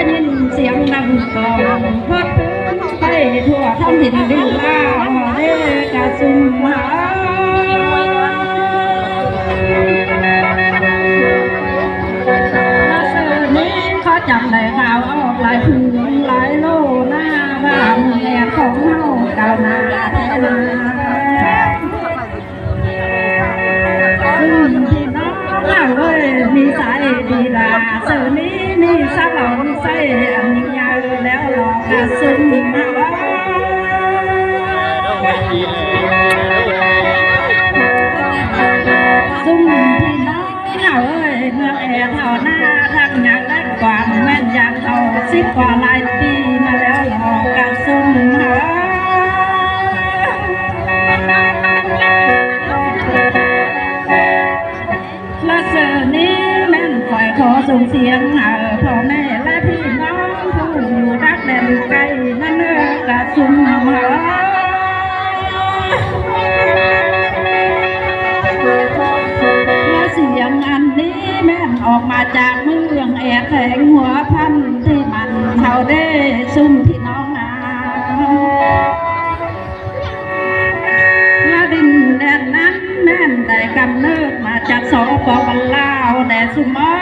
ยินเสียงดังกล่องพัดไปทั่วท้องถิ่นดินลาเดกะซุ่มหาเขาจำได้ข่าวออกหลายผืนหลายโลหน้าบ้านแม่ของเฮาเก่านาแท้นาซึ่งพี่น้องเราเอ้ยมีสายดีลาเสือนี้นี่ซาหลงใส่อันนี้ยาวแล้วหลอกกระซุ่มมาซุ่มพี่น้องเราเอ้ยเมื่อแอร์เท่าหน้าทั้งอย่างและกว่าแม่นยางเท่า10 กว่าหลายปีมาแล้วหลอกกระซุ่มหาละเสือนี้แม่นคอยขอส่งเสียงหาพ่อแม่และพี่น้องผู้อยู่รักแดนไกลนั่นเองกระซุ่มหาและเสียงอันนี้แม่นออกมาจากเมืองแอบแฝงหัวพันที่มันเท่าได้ซุ่มพี่น้องนาและดินแดนนั้นแม่นแต่กำเนิดมาจากสปป.ลาวแดนสุมา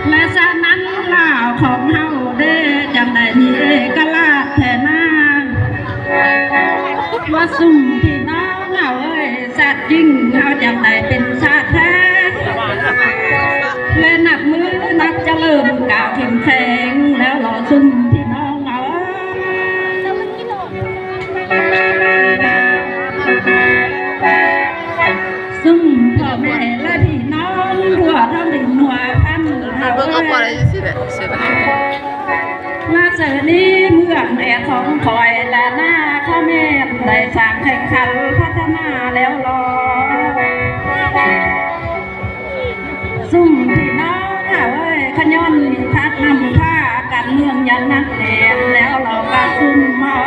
และฉะนั้นลาวของเฮาได้จำได้มีเอกลักษณ์แท้นาว่าซุ่มพี่น้องเฮาเอ้ยชาติจริงเฮาจำได้เป็นชาติแท้และนักมือนักเจริญกล่าวเข้มแข็งแล้วรอซุ่มพี่น้องเฮาซุ่มพ่อแม่และพี่น้องหัวทั้งดินหัวพันเฮามาเจอนี้เมืองแอร์ของคอยและหน้าข้าแม่ได้สร้างแข่งขันพัฒนาแล้วรอซุ่มพี่น้องค่ะเว้ยขย้อนพัดนำผ้ากันเมืองยันนักแดดแล้วเราก็ซุ่มมา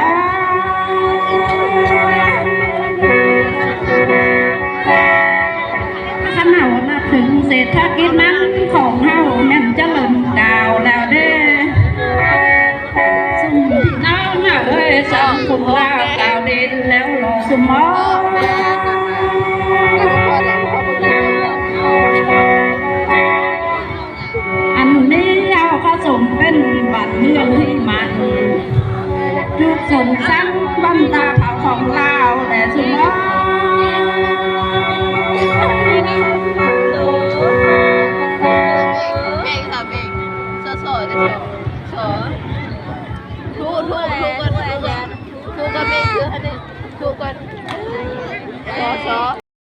ขณะนับถึงเศรษฐกิจนั้นของเฮาแม่นจะเริ่มดาวแล้วเด้ซุ่มพี่น้องค่ะเว้ยสังคมลาวดาวดินแล้วรอซุ่มมออันนี้เอาผสมเป็นบัตรเมืองที่มันจุดสนสังบันตาเผาของลาวแต่ซุ่มมอถูกกัน